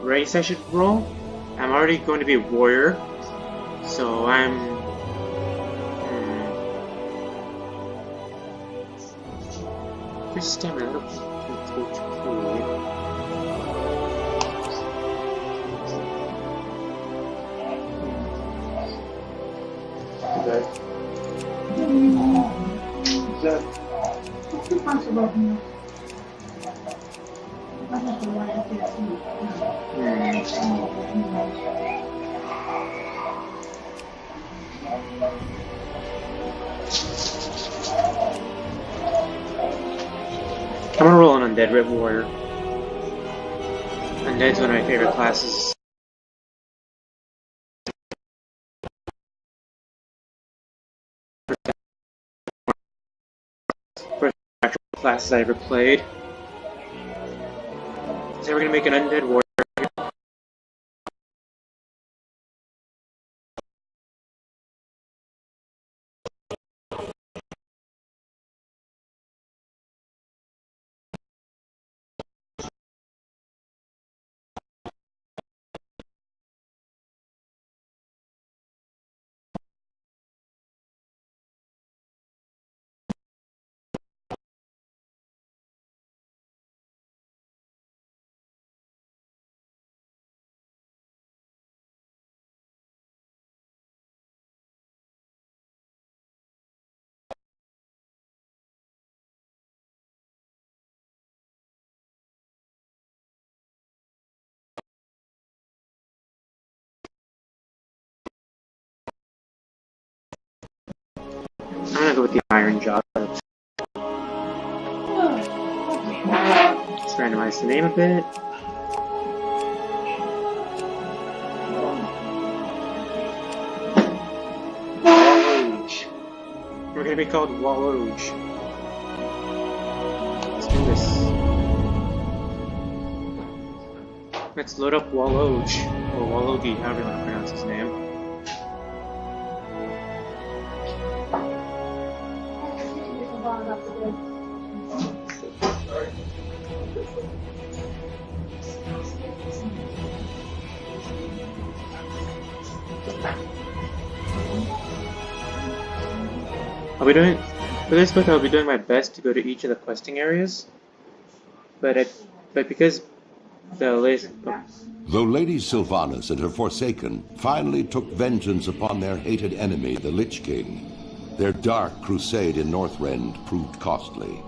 race I should roll. I'm already going to be a warrior, so I'm. Just stamina. I'm gonna roll an Undead Red Warrior. Undead's one of my favorite classes. First actual classes I ever played. So we're gonna make an Undead Warrior. I'm gonna go with the Iron Jaw. Let's randomize the name a bit. Walloge. We're gonna be called Walloge. Let's do this. Let's load up Walloge, or Walloge, however you want to pronounce his name. For this book, I'll be doing my best to go to each of the questing areas, but because the list. Though Lady Sylvanas and her Forsaken finally took vengeance upon their hated enemy, the Lich King, their dark crusade in Northrend proved costly.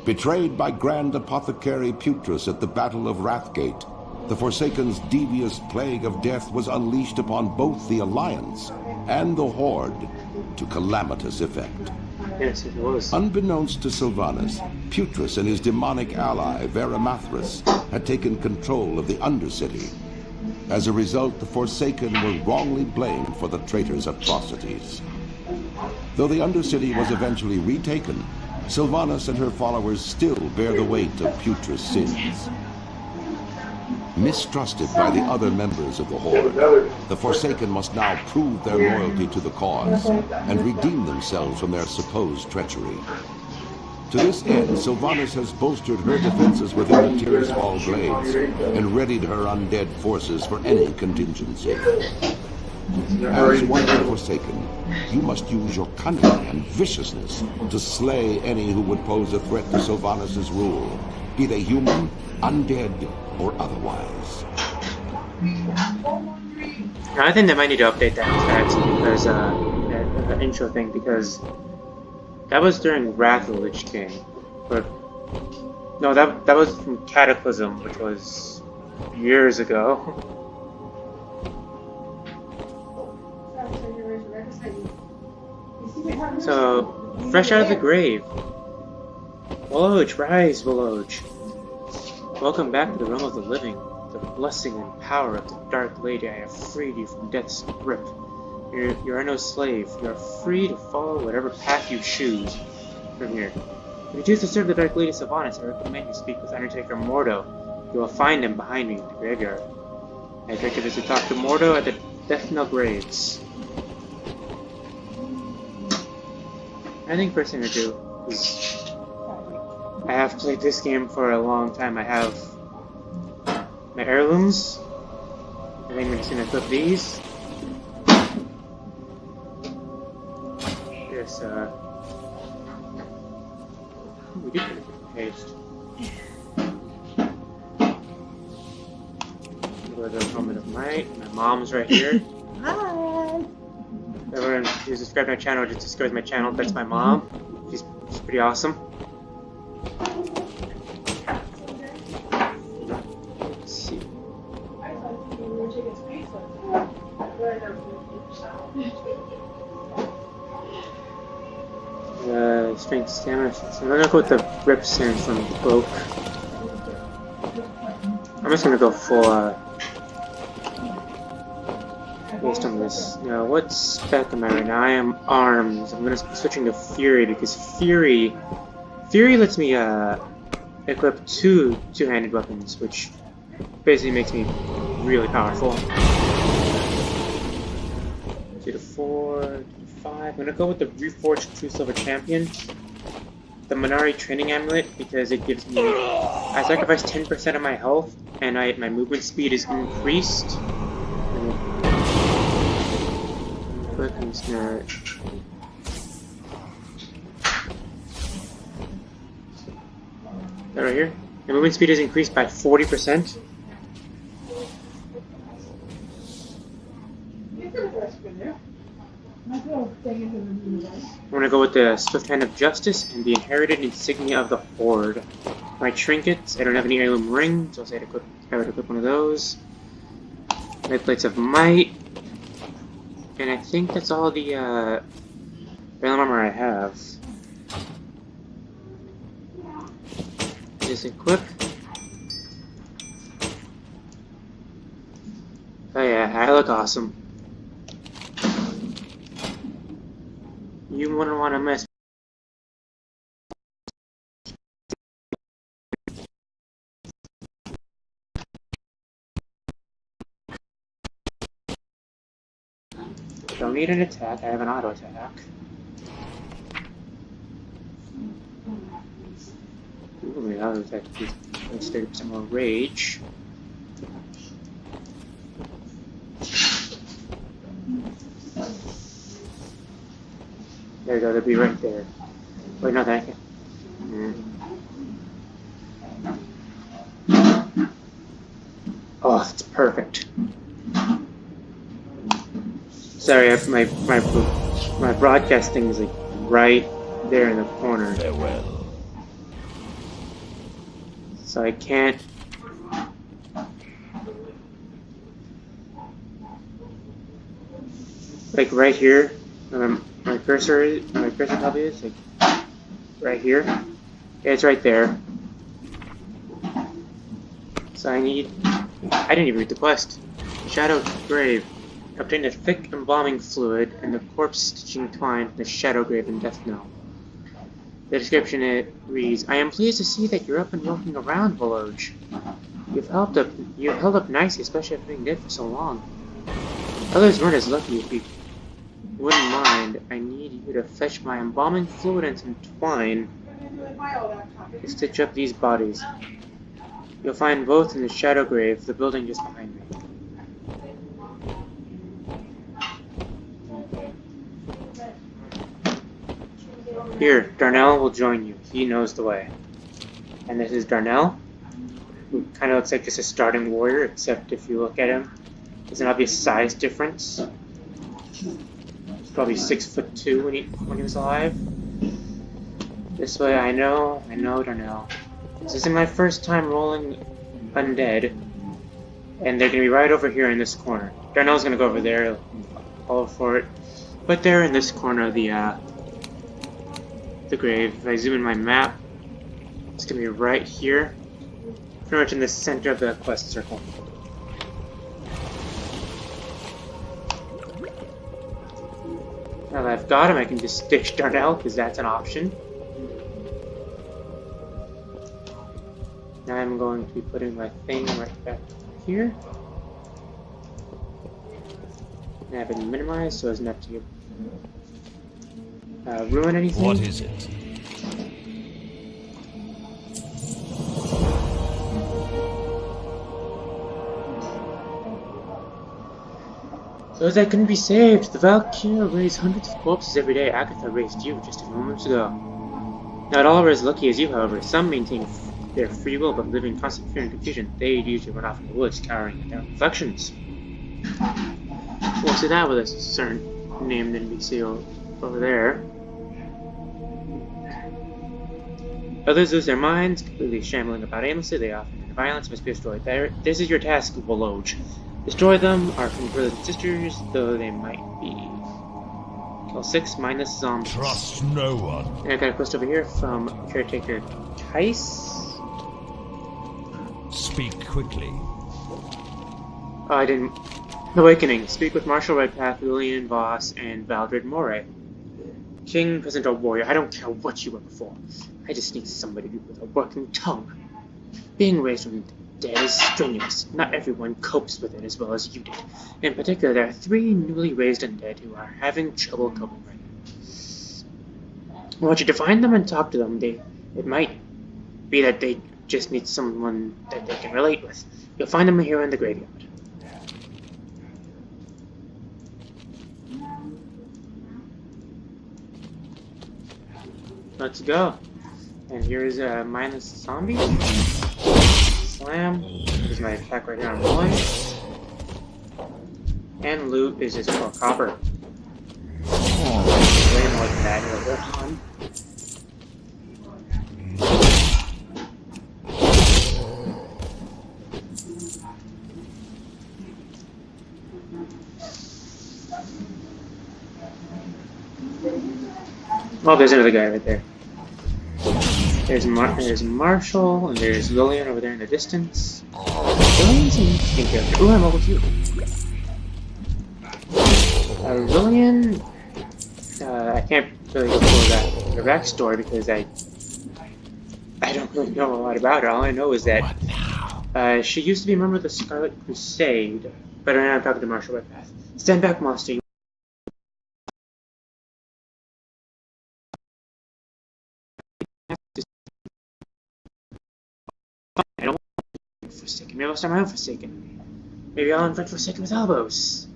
Betrayed by Grand Apothecary Putrus at the Battle of Wrathgate, the Forsaken's devious plague of death was unleashed upon both the Alliance and the Horde to calamitous effect. Yes, it was. Unbeknownst to Sylvanas, Putrus and his demonic ally, Veramathras, had taken control of the Undercity. As a result, the Forsaken were wrongly blamed for the traitor's atrocities. Though the Undercity was eventually retaken, Sylvanas and her followers still bear the weight of Putrus' sins. Mistrusted by the other members of the Horde, the Forsaken must now prove their loyalty to the cause and redeem themselves from their supposed treachery. To this end, Sylvanas has bolstered her defenses within the Tirisfal Glades and readied her undead forces for any contingency. As one of the Forsaken, you must use your cunning and viciousness to slay any who would pose a threat to Sylvanas' rule, be they human, undead, or otherwise. I think they might need to update that text because the intro thing, because that was during Wrath of the Lich King, but no, that was from Cataclysm, which was years ago. So, fresh out of the grave. Walloge, rise, Walloge. Welcome back to the realm of the living. The blessing and power of the Dark Lady, I have freed you from death's grip. You are no slave. You are free to follow whatever path you choose from here. If you choose to serve the Dark Lady Sylvanas, I recommend you speak with Undertaker Mordo. You will find him behind me in the graveyard. I direct you to talk to Mordo at the Death Knell Graves. I think first thing to do is I have played this game for a long time. I have my heirlooms. I think I'm just gonna equip these. This, we did paste. Go to the moment of might. My mom's right here. Hi. Everyone who subscribed to my channel just discovers my channel. That's my mom. She's pretty awesome. Let's see. Strength, stamina. So I'm gonna go with the rip sand from Cloak. I'm just gonna go full based on this. Now, what spec am I right now? I am arms. I'm gonna be switching to Fury because Fury lets me equip two-handed weapons, which basically makes me really powerful. 2 to 4, 2 to 5. I'm gonna go with the Reforged True Silver Champion. The Minari Training Amulet because it gives me. I sacrifice 10% of my health and my movement speed is increased. Quick and snare. That right here. The movement speed is increased by 40%. I'm gonna go with the Swift Hand of Justice and the Inherited Insignia of the Horde. My trinkets, I don't have any heirloom rings, so I would equip one of those. My Plates of Might. And I think that's all the heirloom armor I have. Just equip. Oh yeah, I look awesome. You wouldn't want to miss. Don't need an attack, I have an auto attack. Ooh, my auto attack is 30% more rage. There you go, they'll be right there. Wait, no, thank you. Oh, that's perfect. Sorry, my broadcast thing is like right there in the corner. Farewell. So I can't. Like right here, my cursor probably is like right here. Yeah, it's right there. So I didn't even read the quest. Shadow Grave. Obtain a thick embalming fluid and the corpse stitching twine from the Shadow Grave in Death Knell. The description it reads, I am pleased to see that you're up and walking around, Walloge. You've held up nicely, especially after being dead for so long. Others weren't as lucky. If you wouldn't mind, I need you to fetch my embalming fluid and some twine to stitch up these bodies. You'll find both in the Shadow Grave, the building just behind me. Here, Darnell will join you. He knows the way. And this is Darnell, who kind of looks like just a starting warrior, except if you look at him, there's an obvious size difference. He's probably 6'2" when he was alive. This way, I know Darnell. This isn't my first time rolling undead, and they're gonna be right over here in this corner. Darnell's gonna go over there, all for it. But they're in this corner of the grave. If I zoom in my map, it's gonna be right here, pretty much in the center of the quest circle. Now that I've got him, I can just ditch Darnell, because that's an option. Now I'm going to be putting my thing right back here. And have it minimized so as not to ruin anything. What is it? Those that couldn't be saved. The Valkyria raised hundreds of corpses every day. Agatha raised you just a few moments ago. Not all are as lucky as you, however. Some maintain their free will, but live in constant fear and confusion. They usually run off in the woods, cowering at their reflections. We'll see that with a certain named NPC over there. Others lose their minds, completely shambling about aimlessly. They often end in violence, must be destroyed. This is your task, Walloge. Destroy them, our brothers and sisters, though they might be. Kill 6 minus zombies. Trust no one. And I got a quest over here from caretaker Tice. Speak quickly. Oh, I didn't. Awakening. Speak with Marshal Redpath, Lillian Voss, and Valdred Moray. King, peasant, or warrior, I don't care what you were before. I just need somebody with a working tongue. Being raised from the dead is strenuous. Not everyone copes with it as well as you did. In particular, there are 3 newly raised undead who are having trouble coping right now. I want you to find them and talk to them. It might be that they just need someone that they can relate with. You'll find them here in the graveyard. Let's go. And here's a minus zombie. Slam. Here's my attack right here on rolling. And loot is just for copper. Way more than that here. We're on. Oh, there's another guy right there. There's Marshall, and there's Lillian over there in the distance. Lillian's an interesting character. Ooh, I'm over with you. Lillian, I can't really go through her backstory because I don't really know a lot about her. All I know is that she used to be a member of the Scarlet Crusade. But right now I'm talking to Marshall Redpath. Stand back, monster. I don't want to be Forsaken. Maybe I'll start my own Forsaken. Maybe I'll invent Forsaken with elbows.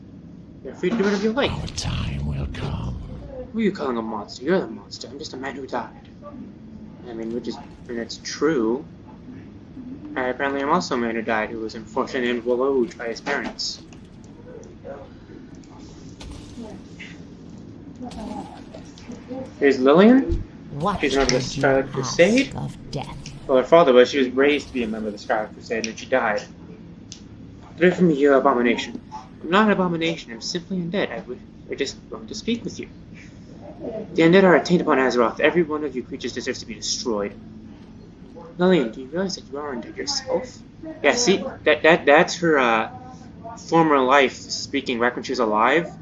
You're free to do whatever you like. Our time will come. Who are you calling a monster? You're the monster. I'm just a man who died. I mean, and it's true. Apparently I'm also a man who died, who was unfortunately named Walloge by his parents. Here's Lillian. She's a member of the Scarlet Crusade. Well, her father was. She was raised to be a member of the Scarlet Crusade, and she died. Get away from me, you abomination. I'm not an abomination. I'm simply undead. I just want to speak with you. The undead are attainted upon Azeroth. Every one of you creatures deserves to be destroyed. Lillian, do you realize that you are undead yourself? Yeah, see, that's her former life speaking back when she was alive.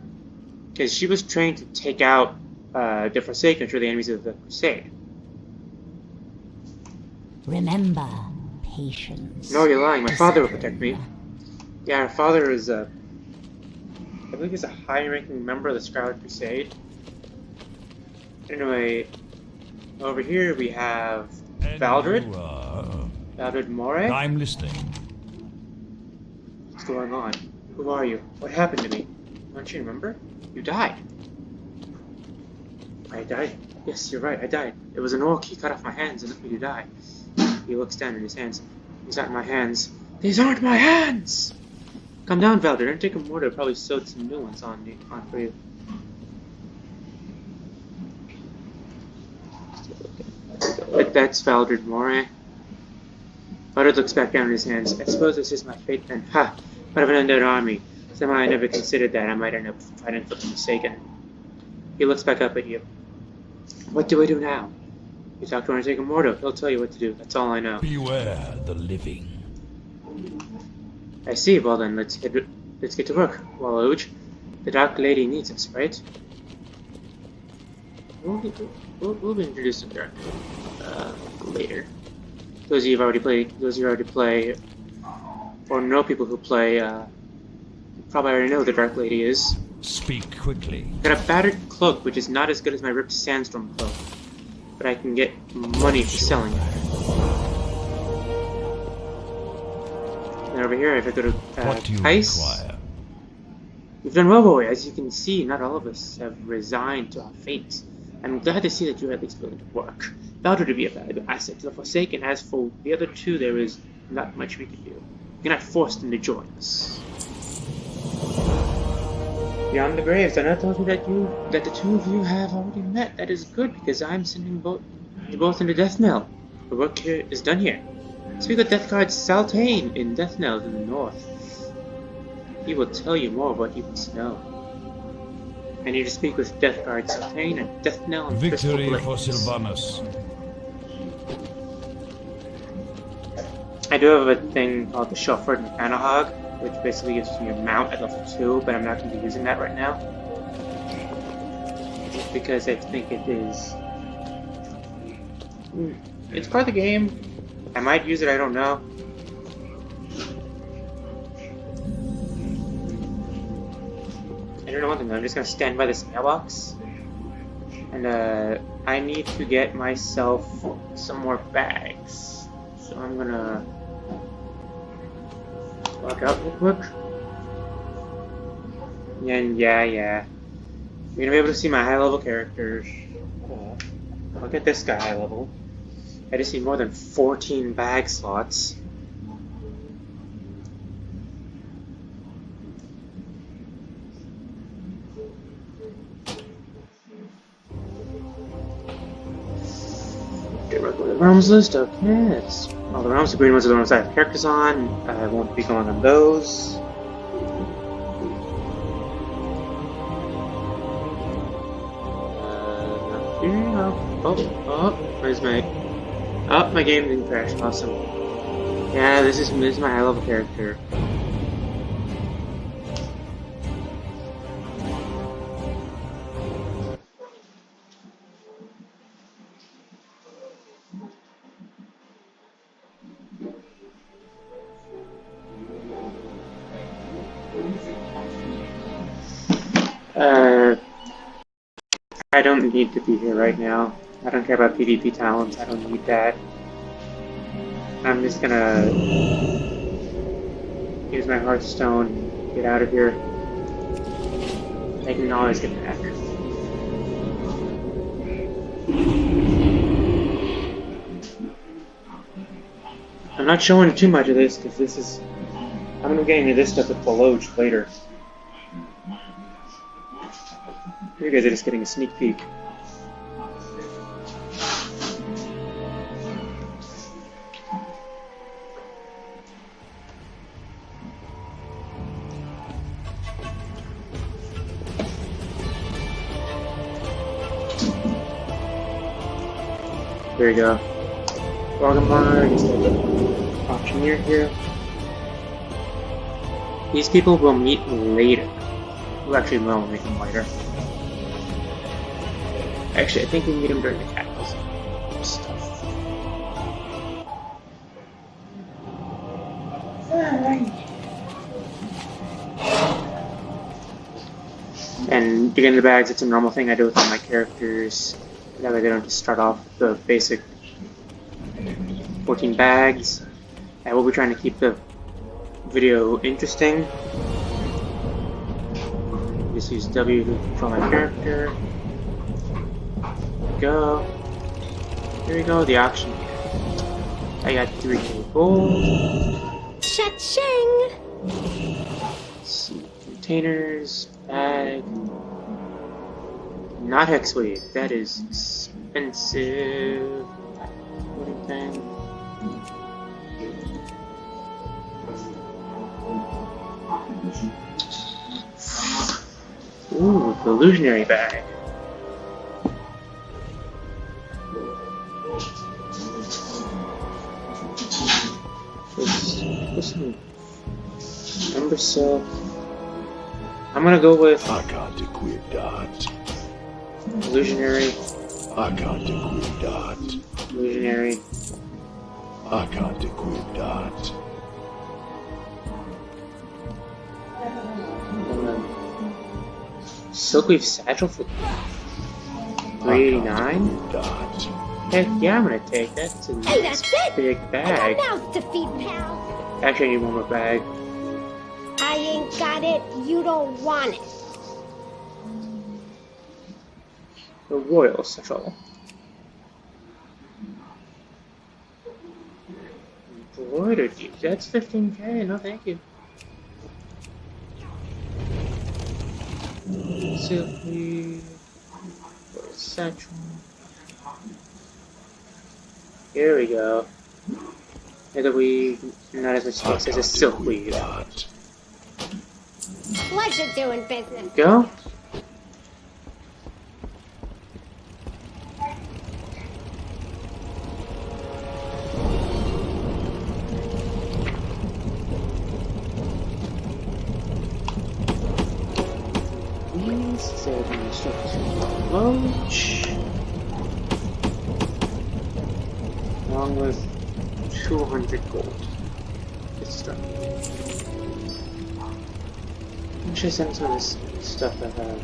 Because she was trained to take out the Forsaken, which were the enemies of the Crusade. Remember, patience. No, you're lying. My father will protect me. Yeah, her father is I believe he's a high-ranking member of the Scarlet Crusade. Anyway, over here we have Valdred. Valdred Moray. I'm listening. What's going on? Who are you? What happened to me? Don't you remember? You died. I died? Yes, you're right, I died. It was an orc. He cut off my hands and left me to die. He looks down at his hands. These aren't my hands. These aren't my hands! Come down, Valdred. Don't take a mortar. Probably sewed some new ones on for you. That's Valdred Moray. Valdred looks back down at his hands. I suppose this is my fate then. Ha! What of an undead army? Somehow I never considered that I might end up fighting for the Forsaken. He looks back up at you. What do I do now? You talk to Undertaker Mordo. He'll tell you what to do. That's all I know. Beware the living. I see. Well then, let's get to work, Walloge. The Dark Lady needs us, right? We'll be introduced to her later. Those of you who already play, or know people who play, probably already know who the Dark Lady is. Speak quickly. Got a battered cloak, which is not as good as my ripped sandstorm cloak, but I can get money for selling it. And over here, if I go to What do you Tice, require? You've done well, boy. As you can see, not all of us have resigned to our fate. I'm glad to see that you're at least willing to work. Vowed to be a valuable asset to the Forsaken. As for the other two, there is not much we can do. You cannot force them to join us. Beyond the graves, I told you that the two of you have already met. That is good, because I'm sending you both into Death Knell. The work here is done here. Speak with Death Guard Saltane in Death Knell in the north. He will tell you more of what you must know. I need to speak with Death Guard Saltane and Death Knell and Victory for Sylvanus. I do have a thing called the Shufford Mechanahog, which basically gives me a mount at level 2, but I'm not going to be using that right now. Just because I think it is... It's part of the game. I might use it, I don't know. I don't know one thing, I'm just going to stand by this mailbox. And I need to get myself some more bags. So I'm going to walk out real quick. And yeah. You're going to be able to see my high level characters. Cool. Look at this guy high level. I just need more than 14 bag slots. Get right with the realms list. Okay, that's all the realms. The green ones are the ones I have characters on. I won't be going on those. Where's my... Oh, my game didn't crash. Awesome. Yeah, this is my high level character. I don't need to be here right now. I don't care about PvP talents, I don't need that. I'm just gonna use my Hearthstone, get out of here. I can always get back. I'm not showing too much of this because this is... I'm gonna be getting into this stuff with Walloge later. You guys are just getting a sneak peek. There you go. Welcome just a little auctioneer here. These people will meet later. Well, actually, we won't meet them later. Actually, I think we meet them during the cataclysm stuff. And to get in the bags, it's a normal thing I do with all my characters. That way they don't just start off the basic 14 bags. I will be trying to keep the video interesting. Just use W to control my character. Go. Here we go, the auction. I got 3k gold. Cha-ching! Let's see, containers, bag. Not hexweed, that is expensive. Thing. Ooh, the illusionary bag. Listen, number silk. I'm gonna go with I can't equip that. illusionary. I can't equip that. Illusionary. I can't equip that. Silkweave satchel for 389? Heck yeah, I'm gonna take that. It's a Hey, nice that's it! big I bag. got mouths to feed, pal. Actually, I need one more bag. I ain't got it, you don't want it. The royal central. Embroidered you. That's 15k. No, thank you. Silky. Satchel. Here we go. Either we not as much space as a silkweed. Pleasure doing business. Go. Saving instructions for Walloge, along with 200 gold. Good stuff. I'm sure some of this stuff I have.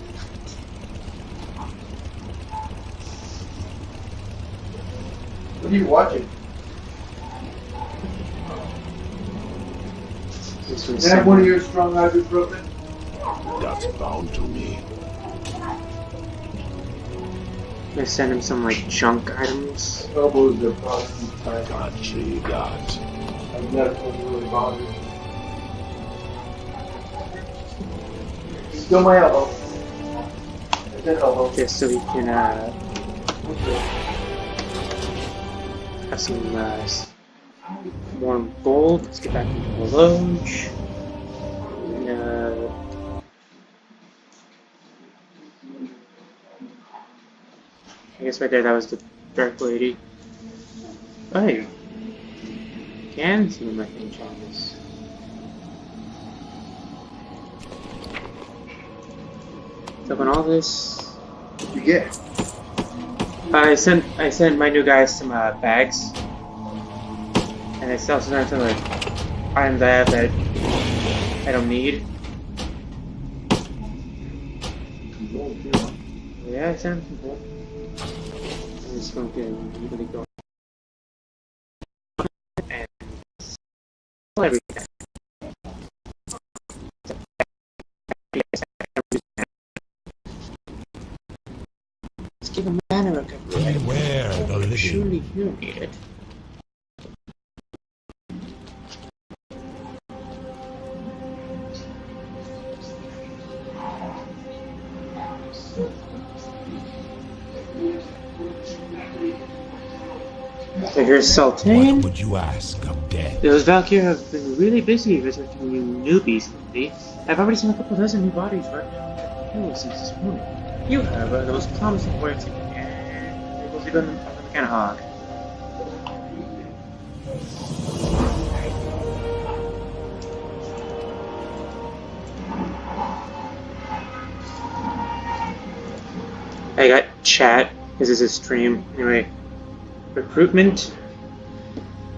What are you watching? This Is that one of your strong ibuprofen? That's bound to me. I send him some like junk items. Elbows are probably I can't see that. I've never really bothered. Still my elbow. It's an elbow. Just so we can have some more gold. Let's get back into Walloge. And I guess right there that was the Dark Lady. Oh, you can see my thing changes. So on all this, What you get? I sent my new guys some bags, and I still sent some like items I have that I don't need. Yeah, I sent them some gold. I'm just going to really go and sell everything. Let's give a mana recovery. Beware the living. Surely you need it. So here's What Sultane. would you ask of death? Those Valkyrie have been really busy visiting you newbies lately. I've already seen a couple dozen new bodies right now at the hill since this morning. You, however, are the most promising work to me, and it will be done kind of hard. I got chat. This is a stream. Anyway, recruitment.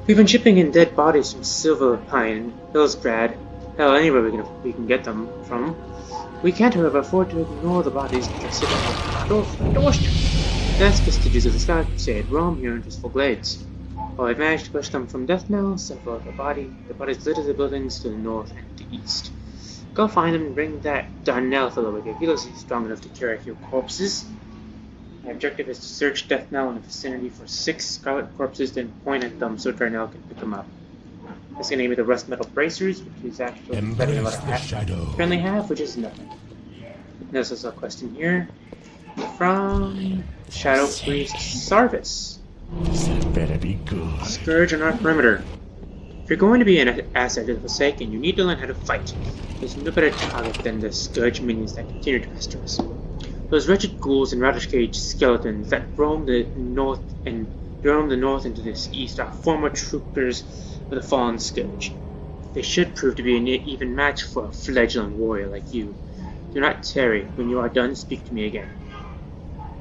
We've been shipping in dead bodies from Silver Pine, Hillsgrad, hell, anywhere we can get them from. We can't, however, afford to ignore the bodies which are sitting on the doorstep. That's vestiges of the Sky Crusade roam here in Peaceful Glades. While I've managed to push them from Deathknell, several of the bodies litter the buildings to the north and to the east. Go find them and bring that Darnell fellow with you. He looks strong enough to carry a few corpses. My objective is to search Deathknell in the vicinity for 6 scarlet corpses, then point at them so Darnell can pick them up. That's gonna give me the rust metal bracers, which is actually better than what I currently have, which is nothing. There's also a question here from Shadow Priest Sarvis. That better be good. Scourge on our perimeter. If you're going to be an asset to the Forsaken, you need to learn how to fight. There's no better target than the Scourge minions that continue to pester us. Those wretched ghouls and radish cage skeletons that roam the north into the east are former troopers of the fallen Scourge. They should prove to be an even match for a fledgling warrior like you. Do not tarry. When you are done, speak to me again.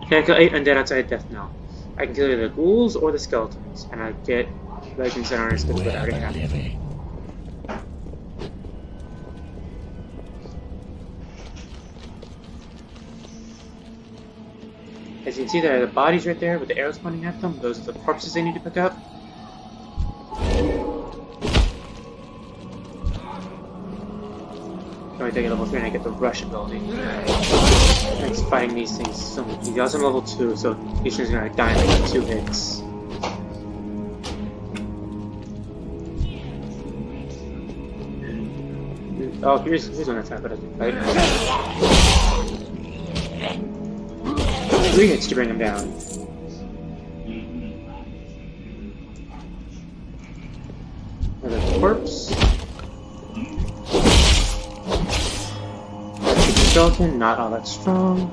Can I kill 8 undead outside Deathknell? I can kill either the ghouls or the skeletons, and I get legends and honors because I already have. As you can see, there are the bodies right there with the arrows pointing at them. Those are the corpses they need to pick up. I take a level 3 and I get the rush ability. Thanks fighting these things so much easier. Also, I'm level 2, so these things are gonna die in like 2 hits. Oh, here's one that's not good at the fight. 3 hits to bring him down. Another corpse. Skeleton, not all that strong.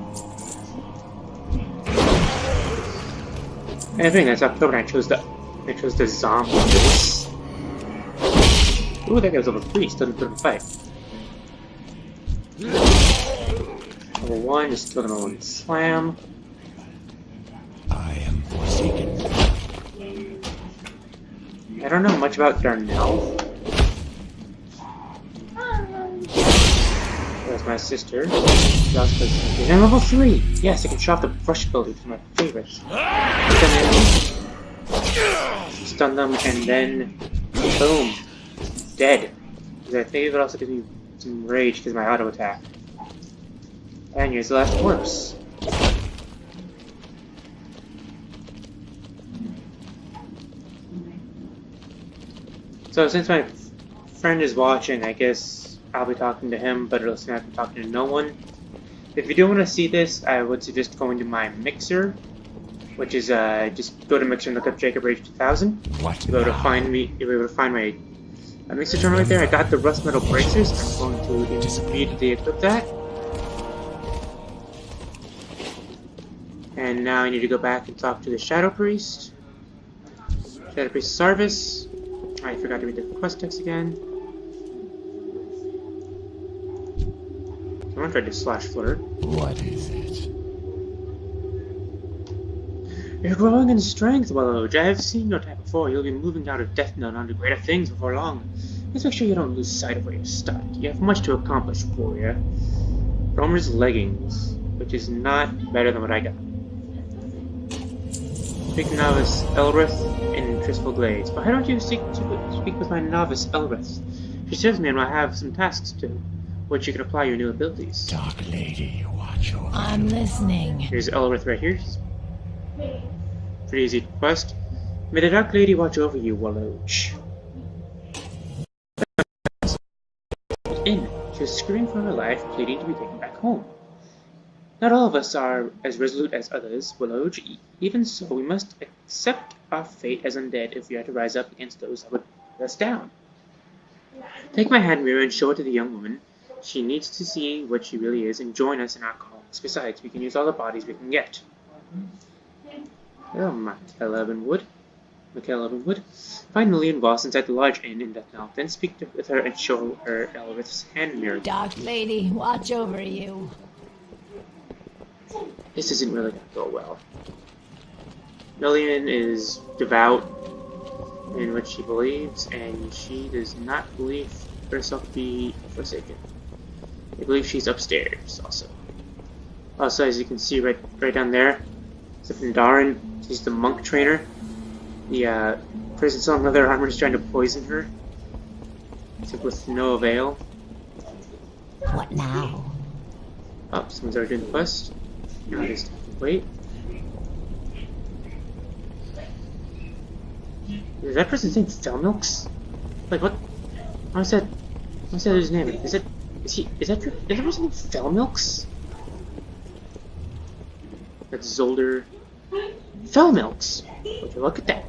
And I think that's October and I chose the zombies. Ooh, that guy's level 3, still didn't put him in fight. Level 1, just killed him in one slam. I am forsaken. I don't know much about Darnell. That's my sister. And I'm level 3! Yes, I can show off the brush ability, which is my favorite. Stun them, and then boom. Dead. I think it also gives me some rage because my auto attack. And here's the last corpse. So since my friend is watching, I guess I'll be talking to him, but it'll seem like I'm talking to no one. If you do want to see this, I would suggest going to my mixer, which is just go to mixer and look up Jacob Rage 2000. What You'll be able to now? find me. You'll be able to find my mixer channel right there. I got the rust metal bracers. I'm going to immediately equip that. And now I need to go back and talk to the Shadow Priest. Shadow Priest Sarvis. I forgot to read the quest text again. I'm gonna try to slash flutter. What is it? You're growing in strength, Walloge. I have seen your type before. You'll be moving out of Death Note onto greater things before long. Let's make sure you don't lose sight of where you started. You have much to accomplish, warrior. Romer's leggings, which is not better than what I got. Speak novice Elrith in Tristful Glades. Why don't you speak with my novice Elrith? She serves me and I have some tasks to do, which you can apply your new abilities. Dark Lady, watch over. I'm listening. Here's Elrith right here. Pretty easy quest. May the Dark Lady watch over you, Walloge. In, she was screaming for her life, pleading to be taken back home. Not all of us are as resolute as others, Walloge. Even so, we must accept our fate as undead if we are to rise up against those that would put us down. Take my hand mirror and show it to the young woman. She needs to see what she really is and join us in our cause. Besides, we can use all the bodies we can get. Oh, Mikhail Evanwood. Find Lillian Voss inside the large inn in Death Note, then speak with her and show her Elrith's hand mirror. Dark Lady, watch over you. This isn't really gonna go well. Lillian is devout in what she believes, and she does not believe herself to be forsaken. I believe she's upstairs also. Also, as you can see right down there, Zephandarin, she's the monk trainer. The person selling leather armor is trying to poison her, except with no avail. What now? Oh, someone's already doing the quest. Now I just have to wait. Is that person's name Felmilks? Like what? What's that his name? Is that person's name Felmilks? That's Zolder. Felmilks! Would you look at that?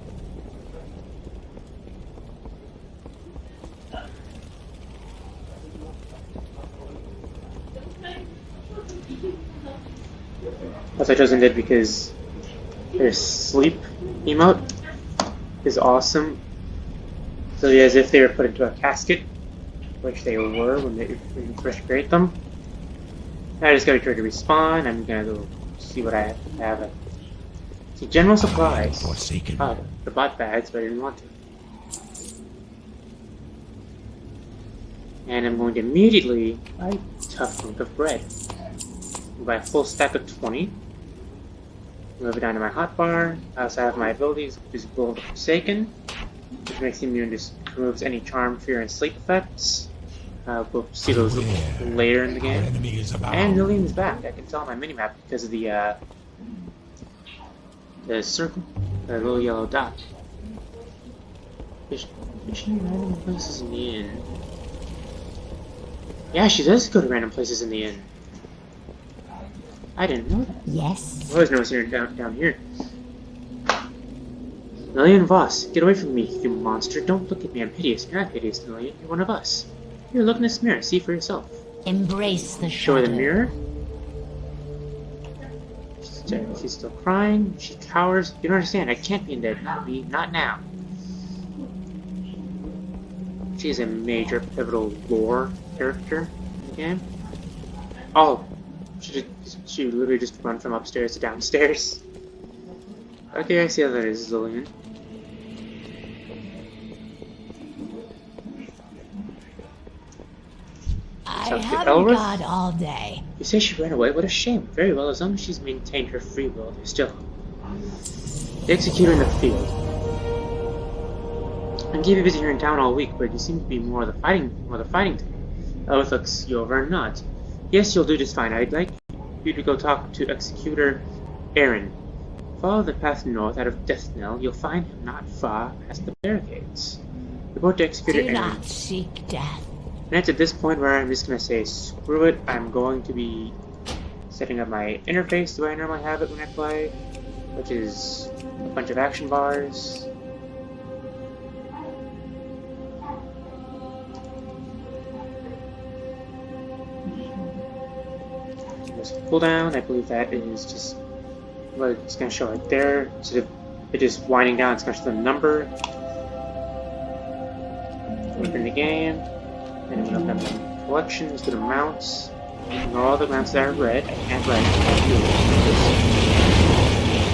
Also, I chose Undead because their sleep emote is awesome. So as if they were put into a casket, which they were when you first create them. Now I just gotta try to respawn. I'm gonna go see what I have. See, general supplies. Forsaken. Oh, the bot bags, but I didn't want to. And I'm going to immediately buy a tough hunk of bread. Buy a full stack of 20. Move it down to my hotbar. I also have my abilities, which is Glow of the Forsaken, which makes him immune to removes any charm, fear, and sleep effects. We'll see those later in the Our game. enemy is about. And Lillian's back. I can tell on my minimap because of the circle, the little yellow dot. Is she random places in the inn? Yeah, she does go to random places in the inn. I didn't know that. Yes. I always notice her down here. Lillian Voss, get away from me, you monster. Don't look at me, I'm hideous. You're not hideous, Lillian. You're one of us. Here, look in this mirror. See for yourself. Embrace the Show her shadow. the mirror. She's still crying. She cowers. You don't understand. I can't be in bed. Not me. Not now. She's a major pivotal lore character in the game. Oh, she literally just run from upstairs to downstairs. Okay, I see how that is, Lillian. I Sounds good. haven't Elrith? got all day. You say she ran away? What a shame. Very well, as long as she's maintained her free will, there's still hope. The executor in the field. I'm keeping busy here in town all week, but you seem to be more of the fighting type. Elrith looks you over and nods. Yes, you'll do just fine. I'd like you to go talk to Executor Aaron. Follow the path north out of Death Knell. You'll find him not far past the barricades. Report to Executor Do Aaron. not seek death. And it's at this point where I'm just going to say, screw it, I'm going to be setting up my interface the way I normally have it when I play, which is a bunch of action bars. There's a cooldown, I believe that is just what it's going to show right there. Instead of it just winding down, it's going to show the number. Open the game. And I'm going to open up my collections, go to mounts, and all the mounts that are red. I can't write.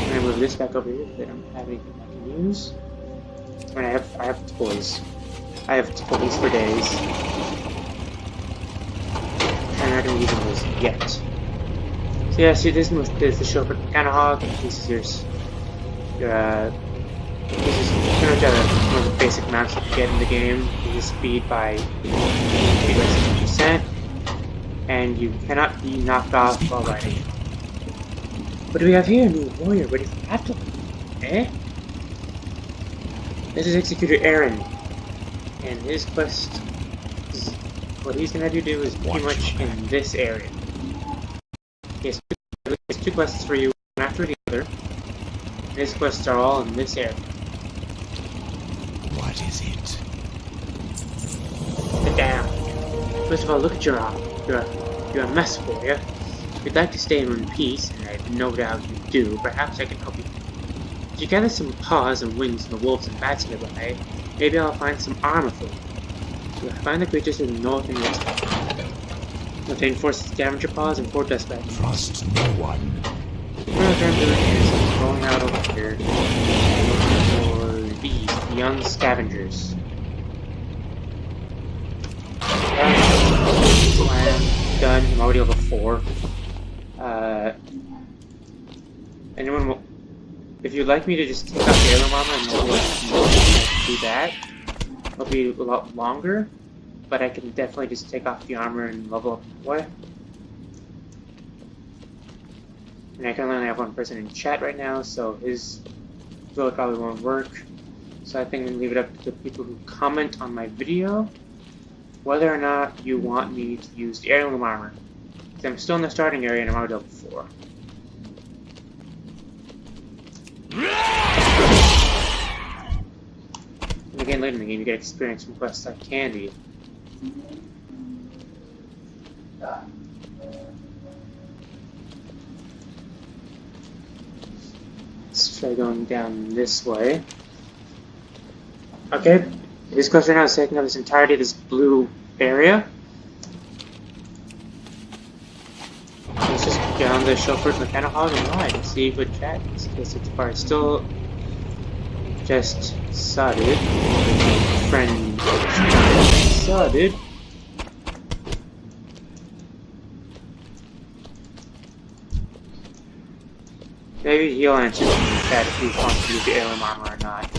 And I move this back over here that I don't have anything I can use. And I have toys. I have toys for days. And I'm not going to use those yet. So yeah, see this is the show for Canahog. This is your this is pretty much one of the basic maps that you get in the game. You speed by 60%, and you cannot be knocked off while riding. What do we have here? New warrior ready for battle. Eh? This is Executor Aaron, and his quest is what he's gonna do is pretty much in this area. He has two quests for you, one after the other. And his quests are all in this area. What is it? Sit down. First of all, look at you're a mess warrior. If you'd like to stay in one piece, and I have no doubt you do, perhaps I can help you. If you gather some paws and wings from the wolves and bats nearby, maybe I'll find some armor for you. You'll find the creatures in the north and west. Obtain 4 scavenger paws and 4 dust bags. Trust no one. What I'm doing is I'm going out over here for these, the young scavengers. Slam, done. I'm already level 4. Anyone will... If you'd like me to just take off the airline armor and level up, do that. It'll be a lot longer, but I can definitely just take off the armor and level up what? And I currently only have one person in chat right now, so his build probably won't work. So I think I'm going to leave it up to the people who comment on my video whether or not you want me to use the heirloom armor. Because I'm still in the starting area and I'm already level 4. And again, later in the game, you get experience from quests like Candy. Let's try going down this way. Okay, this quest right now is taking up this entirety of this blue area. Let's just get on the chauffeur's mechanic hog and ride and see what chat is. Because it's part still just sodded. Friend sodded. Maybe he'll answer in the chat if he wants to use the heirloom armor or not.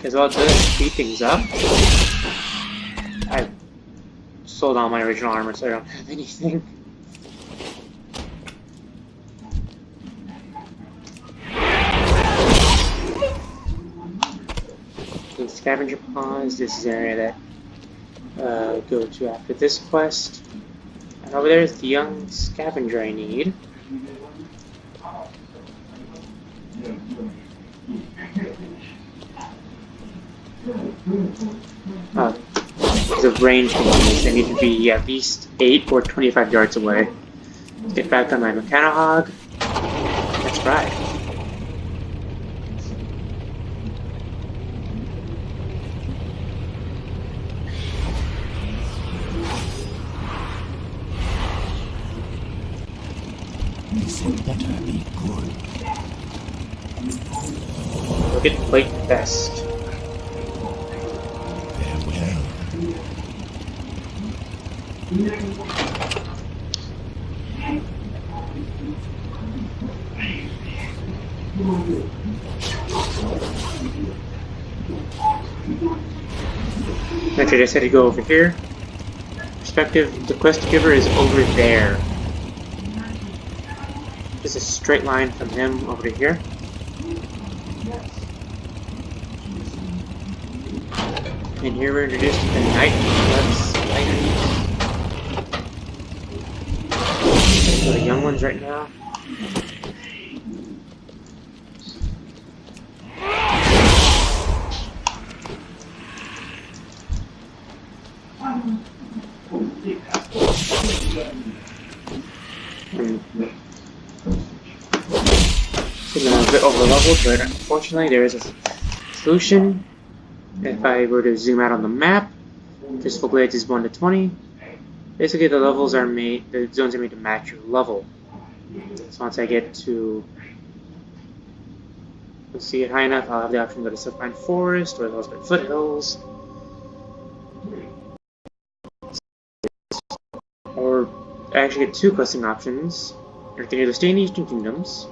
as well to speed things up. I sold all my original armor, so I don't have anything. The scavenger ponds. This is an area that go to after this quest. And over there is the young scavenger I need. There's a range on this. I need to be at least 8 or 25 yards away. Let's get back on my Mechanohog. Let's ride. This had better be good. Look at Plate Best. Farewell. Next, I just had to go over here. Perspective, the quest giver is over there. Just a straight line from him over to here. And here we're introduced to the Night Website. So the young ones right now. I'm a bit over leveled, but unfortunately there is a solution. If I were to zoom out on the map, Fistful Glades is 1 to 20. Basically the levels are made, the zones are made to match your level. So once I get to see it high enough, I'll have the option to go to Silverpine Forest or the Hillsborough Foothills. Or I actually get 2 questing options. I can either stay in the Eastern Kingdoms,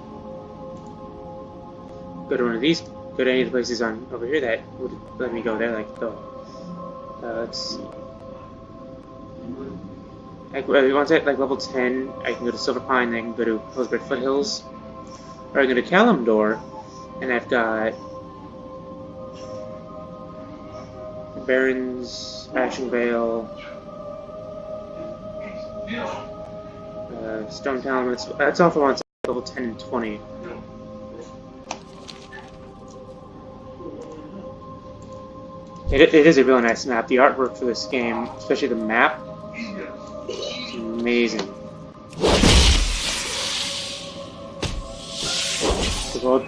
go to one of these, go to any of the places on over here that would let me go there, like let's see. Once at like level 10, I can go to Silverpine, and I can go to Hillsborough Foothills, or I can go to Kalimdor, and I've got Barrens, Ashen Vale, Stone Town. That's all for once level 10 and 20. It is a really nice map. The artwork for this game, especially the map, is amazing. The world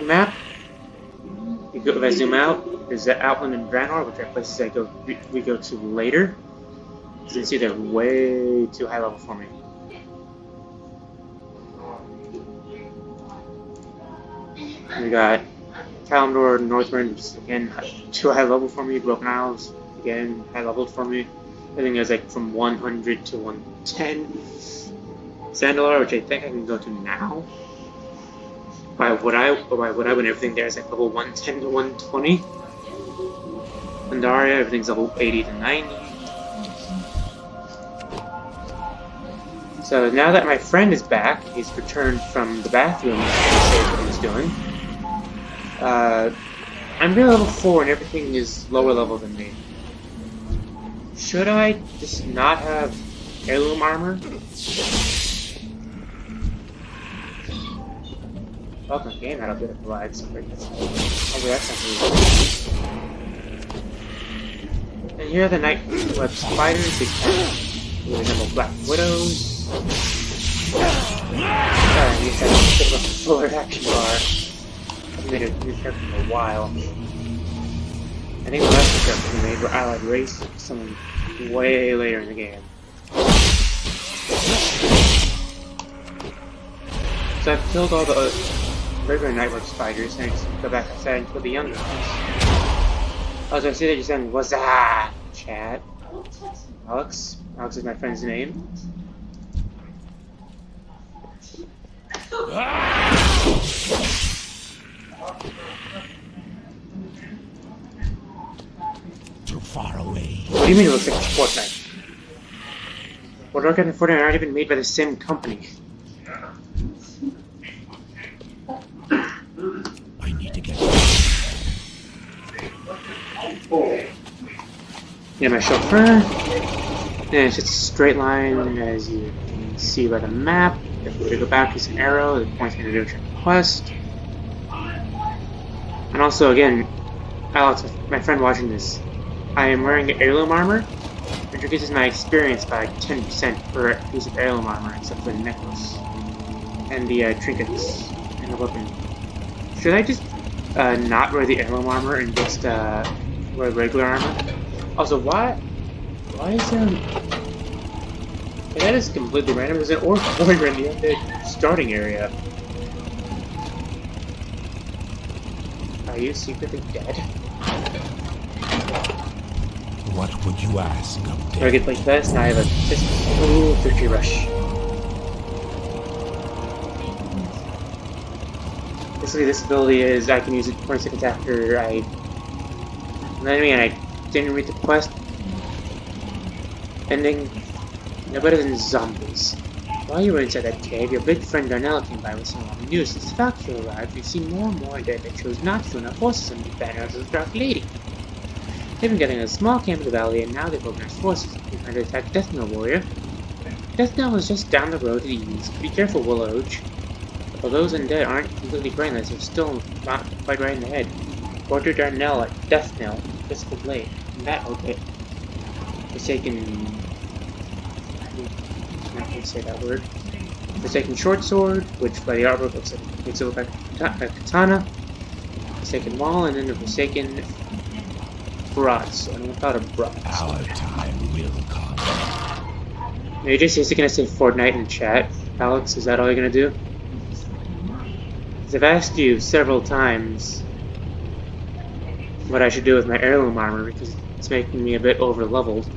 map. If I zoom out, there's the Outland and Draenor, which are places we go to later. As you can see, they're way too high level for me. We got Kalimdor, Northrend, which is again too high level for me. Broken Isles, again high level for me. I think there's like from 100 to 110. Zandalar, which I think I can go to now. By what I win everything there is like level 110 to 120. Pandaria, everything's level 80 to 90. So now that my friend is back, he's returned from the bathroom to say what he's doing. I'm near level 4 and everything is lower level than me. Should I just not have heirloom armor? Welcome game, that'll get it live. Hopefully that's not really. And here are the night web spiders. They resemble black widows. Sorry, I need to have a bit of a fuller action bar. I've made a new character for a while. I think the last characters we made were Allied Race, something way later in the game. So I've killed all the regular nightweb spiders, and I just go back outside and kill the young ones. Also, I see that you're saying, "What's that?" Chat. Alex is my friend's name. far away. What do you mean it looks like Fortnite? Well, Warcraft and Fortnite aren't even made by the same company. I need to get. Yeah, my chauffeur. And it's just a straight line, as you can see by the map. If we were to go back, there's an arrow that points me in a different quest. And also, again, Alex, my friend watching this, I am wearing heirloom armor, which reduces my experience by 10% per piece of heirloom armor, except for the necklace and the trinkets and the weapon. Should I just not wear the heirloom armor and just wear regular armor? Also, why is there? Okay, that is completely random. There's an orc warrior in the starting area. Are you secretly dead? What would you ask of death? Target like this, and I have a victory rush. Basically, this ability is I can use it 20 seconds after I. And I didn't read the quest ending. No better than zombies. While you were inside that cave, your big friend Darnell came by with some alarming news. Since the Valkyrie arrived, we've seen more and more dead that chose not to join our forces under the banner of the Dark Lady. They've been getting a small camp in the valley, and now they've organized forces. We're trying to attack Deathnell Warrior. Deathnell is just down the road to the east. Be careful, Walloge. While those undead aren't completely brainless, they're still not quite right in the head. Order Darnell at Deathnell, Physical Blade. And that will get Forsaken. I can't say that word. Forsaken Short Sword, which by the artwork looks like makes it look like a katana. Forsaken Maul, and then the Forsaken Broadsword. And without a broadsword. Our time will come. Now you're just gonna say Fortnite in chat, Alex. Is that all you're gonna do? Because I've asked you several times what I should do with my heirloom armor because it's making me a bit over leveled.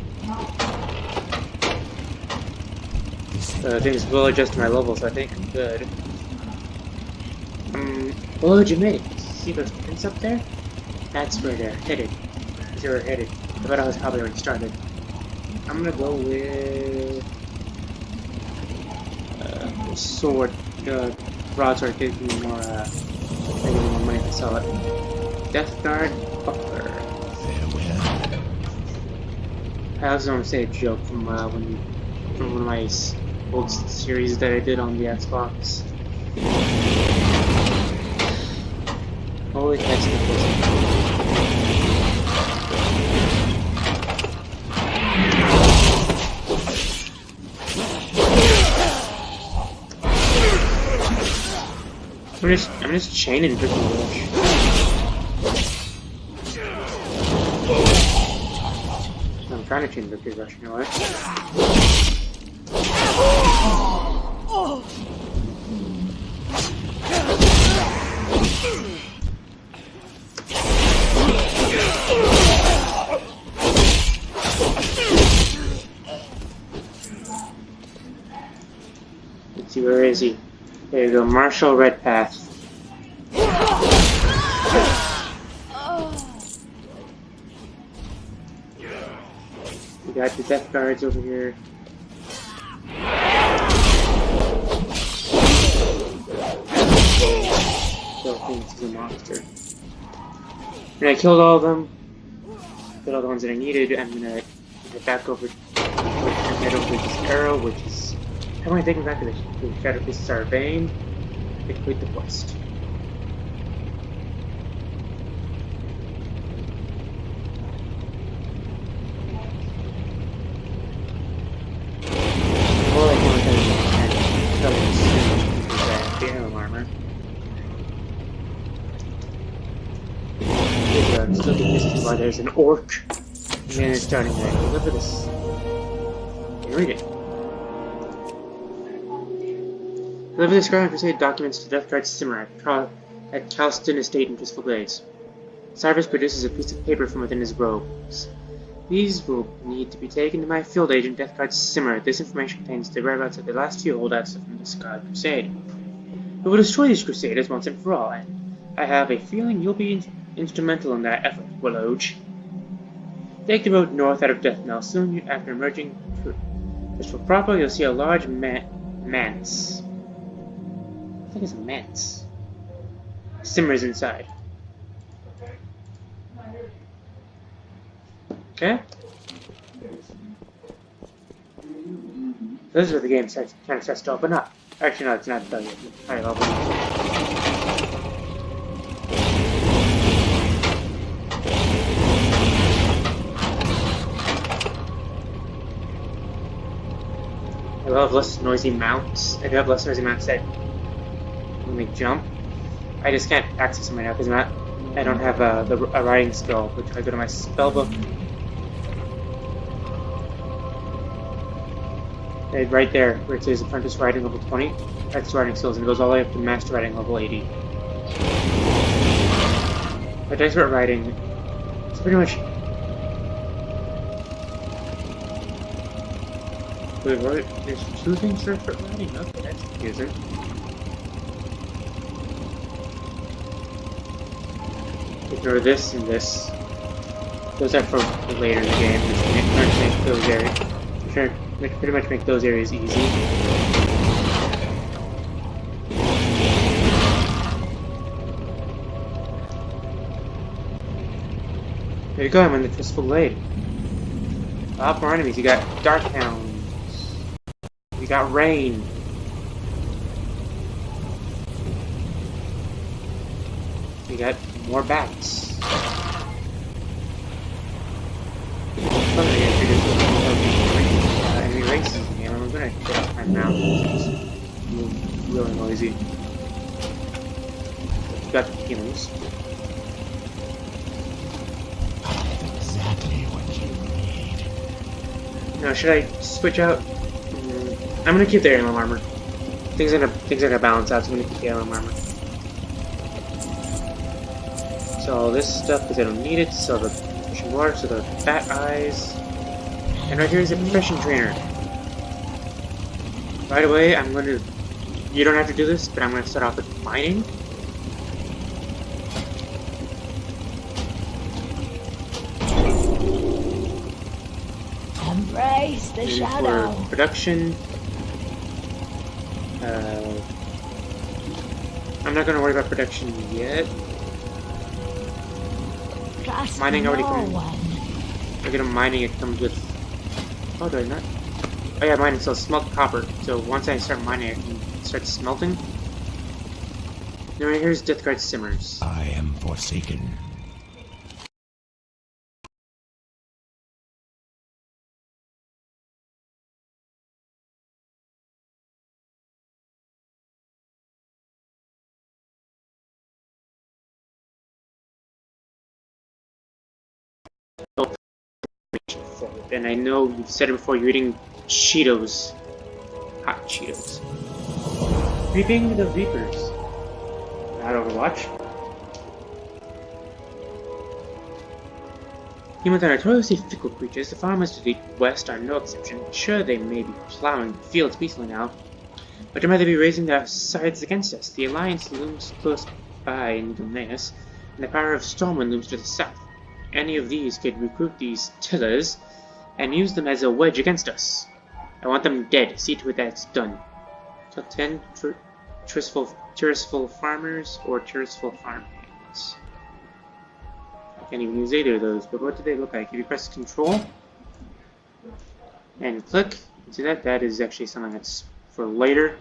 Things will adjust my level, so I think I'm good. Walloge, you made it. See those prints up there? That's where they're headed. That's where we're headed. I thought I was probably already started. I'm gonna go with sword. Broadsword gives me more, more money to sell it. Death Guard Buckler. Farewell. I also want to say a joke from one of my old series that I did on the Xbox. Holy text I'm just chaining for Walloge. I'm trying to chain Victory Rush, you know what? Let's see, where is he? There you go, Marshall Redpath. We got the Death Guards over here. Still thinks he's a monster. And I killed all of them. Killed all the ones that I needed. I'm gonna get back over and head over to this arrow, which is. I want to take me back to the Shadow Pieces are vain to complete the quest. All I want to do is the heirloom armor. I'm still getting this is why there's an orc. And then it's starting to deliver this. Okay, read it. Deliver the Scarlet Crusade documents to Death Guard Simmer at Calston Estate in Peaceful Glades. Cyrus produces a piece of paper from within his robes. These will need to be taken to my field agent, Death Guard Simmer. This information contains the whereabouts of the last few holdouts from the Scarlet Crusade. We will destroy these Crusaders once and for all, and I have a feeling you'll be instrumental in that effort, Walloge. Take the road north out of Death Knell. Soon after emerging for proper, you'll see a large manse. I think it's a manse. Simmers inside. Okay? This is where the game kind of starts to open up. Actually, no, it's not done yet. Alright, I'll open up. I love less noisy mounts. I do have less noisy mounts that when we jump. I just can't access them right now because I don't have a riding skill, which if I go to my spellbook. Right there, where it says Apprentice Riding level 20, that's riding skills, and it goes all the way up to Master Riding level 80. But I start riding, it's pretty much. Wait, there's two things for riding? Okay, that's confusing. Ignore this and this. Those are for later in the game, which pretty much make those areas easy. There you go, I'm in the Crystal Glade. A lot more enemies. You got Dark Hounds. You got Rain. You got more bats. Enemy races in the game. I'm gonna get off my mouth. It's really noisy. You got the healings. Exactly what you need. Now, should I switch out? I'm gonna keep the heirloom armor. Things are gonna balance out, so I'm gonna keep the heirloom armor. So all this stuff because I don't need it. So the pushing water, so the bat eyes, and right here is a profession trainer. Right away, I'm gonna. You don't have to do this, but I'm gonna start off with mining. Embrace the shadow. For production. I'm not gonna worry about production yet. Trust Mining already no comes. one. I get a mining. It comes with. Oh, do I not? Oh yeah, mining. So smelt copper. So once I start mining, I can start smelting. Now right here's Deathguard Simmers. I am forsaken. And I know you've said it before. You're eating Cheetos. Hot Cheetos. Reaping the Reapers. Not Overwatch. Humans are notoriously fickle creatures. The farmers to the west are no exception. Sure, they may be plowing the fields peacefully now, but they might be raising their sides against us. The Alliance looms close by in Gilneas, and the power of Stormwind looms to the south. Any of these could recruit these tillers and use them as a wedge against us. I want them dead. See to it that it's done. Kill 10 touristful farmers or touristful farm hands. I can't even use either of those, but what do they look like? If you press Control and click, see that? That is actually something that's for later.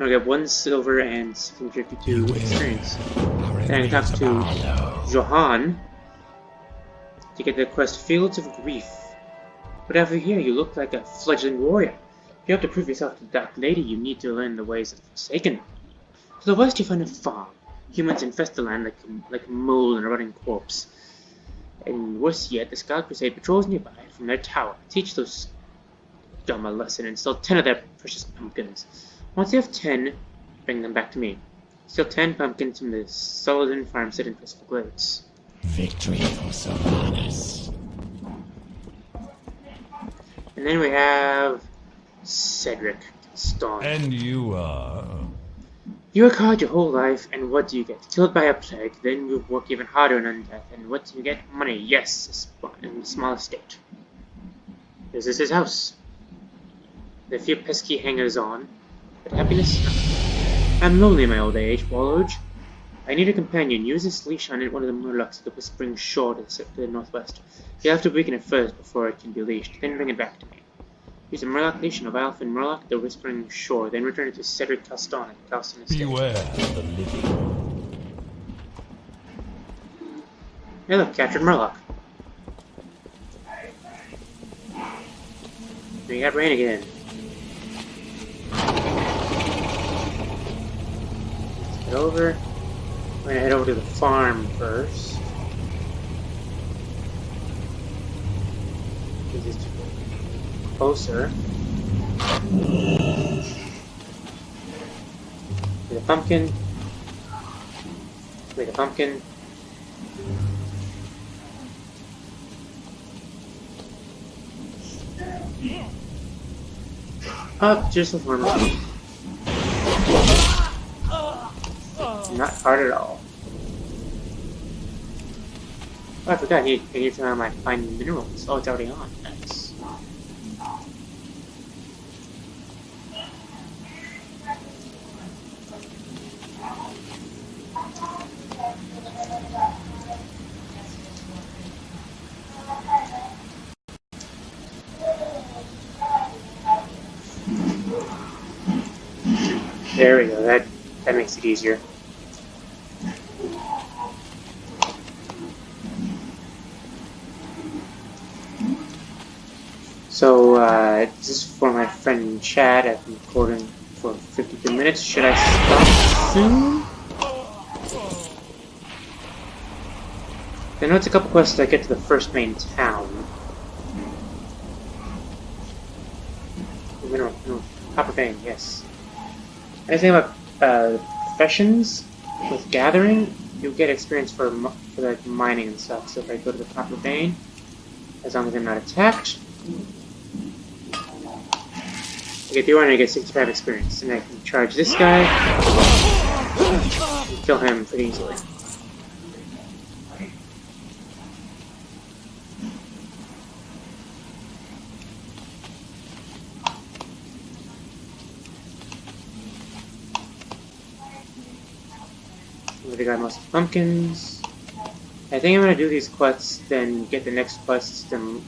I'll get 1 silver and 652 experience. Then I talk to Johan to get the quest Fields of Grief. But over here, you look like a fledgling warrior. If you have to prove yourself to the Dark Lady, you need to learn the ways of the Forsaken. To the west, you find a farm. Humans infest the land like a mole and a rotting corpse. And worse yet, the Scout Crusade patrols nearby from their tower. Teach those dumb a lesson and steal 10 of their precious pumpkins. Once you have 10, bring them back to me. Steal 10 pumpkins from the Sullivan farmstead in Crystal Glades. Victory for Sylvanas. And then we have Cedric Stone. And you You work hard your whole life, and what do you get? Killed by a plague. Then you work even harder in undeath, and what do you get? Money. Yes, in a small estate. This is his house. The few pesky hangers-on, but happiness. I'm lonely in my old age, Walloge. I need a companion. Use this leash on it, one of the Murlocs at the Whispering Shore to the northwest. You'll have to weaken it first before it can be leashed, then bring it back to me. Use a Murloc leash on a Valfin Murloc at the Whispering Shore, then return it to Cedric Caston at Calston Estate. Beware the living. Hey look, captured Murloc. We got rain again. Let's get over. I'm gonna head over to the farm first. This is closer. Make a pumpkin. Make a pumpkin. Up, just a farmer. Not hard at all. Oh, I forgot, I need to find minerals. Oh, it's already on. Nice. There we go, that makes it easier. So, this is for my friend Chad. I've been recording for 52 minutes. Should I stop soon? I know it's a couple quests to get to the first main town. Mineral, copper vein, yes. Anything about professions with gathering, you get experience for like mining and stuff. So if I go to the copper vein, as long as I'm not attacked, I get 300 and I get 65 experience, and I can charge this guy and kill him pretty easily. We got most pumpkins. I think I'm gonna do these quests, then get the next quests, then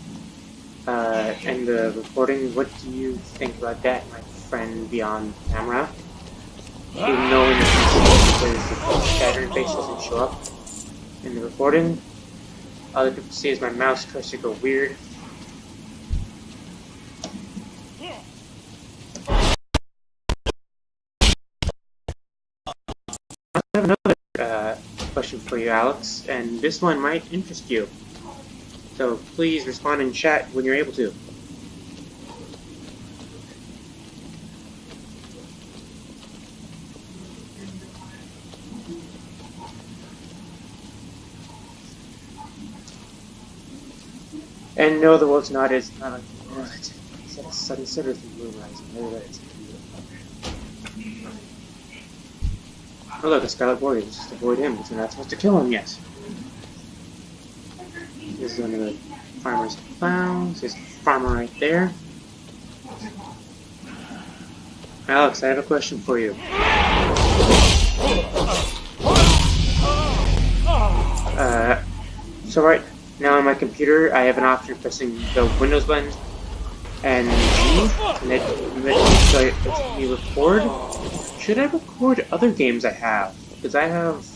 end the recording. What do you think about that, my friend beyond camera? Even though in the because the shattering face doesn't show up in the recording, all the people see is my mouse tries to go weird. I have another question for you, Alex, and this one might interest you. So please respond in chat when you're able to. And no, the world's not as not like it's like a sudden the moon rising. Maybe that is beautiful. Oh look, a Scarlet Warrior. Let's just avoid him because we're not supposed to kill him yet. This is one of the farmer's clowns. There's a farmer right there. Alex, I have a question for you. So right now on my computer, I have an option pressing the Windows button and G, and it lets me record. Should I record other games I have? Because I have.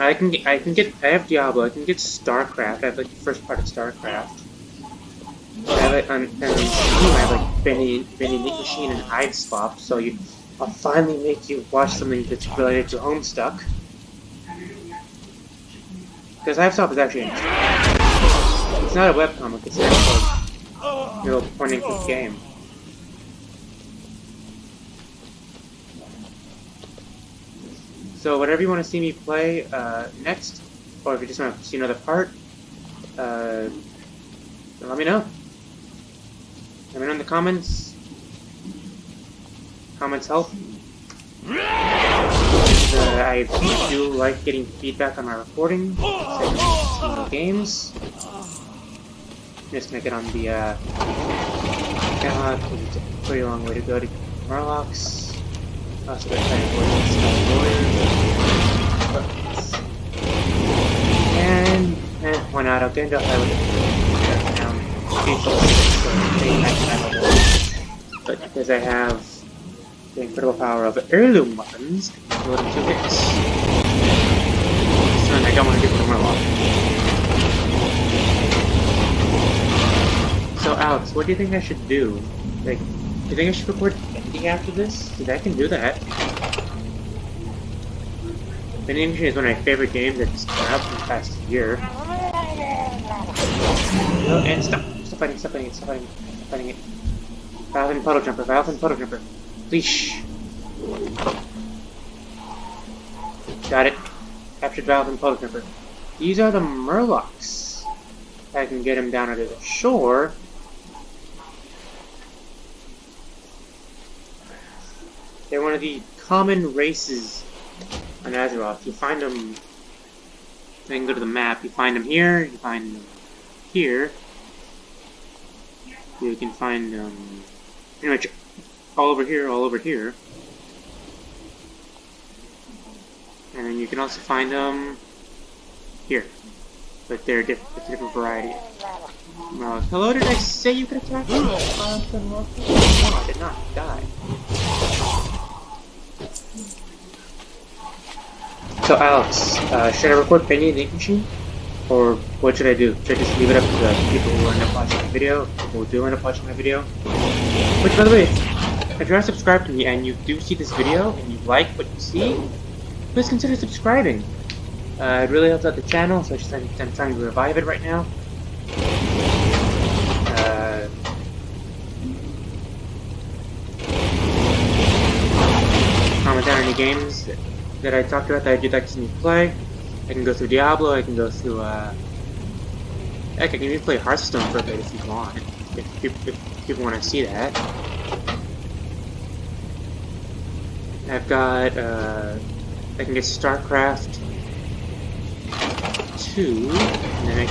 I have Diablo, I can get StarCraft, I have like the first part of StarCraft. I have like, on Steam, I have like Benny Meat Machine and Hive Swap, so I'll finally make you watch something that's related to Homestuck. Because Hive Swap is actually interesting. It's not a webcomic, it's an actual little point-and-click game. So whatever you want to see me play next, or if you just want to see another part, then let me know. Let me know in the comments. Comments help. I do like getting feedback on my recording, so games. Just make it on the God, it's a pretty long way to go to get Murlocs. Also, gotta try to avoid this and why not? I'll get into a high level. But because I have the incredible power of heirloom weapons, I can kill it in 2 hits. So I don't want to do it with Murloc. So Alex, what do you think I should do? Like, do you think I should record ending after this? Because I can do that. Vending Machine is one of my favorite games that's come out in the past year. No, and stop fighting it. Valve Puddle Jumper. Leash. Got it. Captured Valve and Puddle Jumper. These are the Murlocs. I can get them down under the shore. They're one of the common races on Azeroth. You find them. Then go to the map. You find them here. You find them here. You can find them pretty much all over here. And then you can also find them here. But they're it's a different variety. Hello, did I say you could attack me? No, I did not die. So Alex, should I record Benny and the Ink Machine? Or what should I do? Should I just leave it up to the people who end up watching my video? People who do end up watching my video? Which, by the way, if you're not subscribed to me and you do see this video and you like what you see, please consider subscribing. It really helps out the channel, so I'm trying to revive it right now. Comment down any games that I talked about that you'd like to see me play. I can go through Diablo, I can go through, heck, I can even play Hearthstone for a bit if you want, if people want to see that. I've got, I can get StarCraft 2, and then I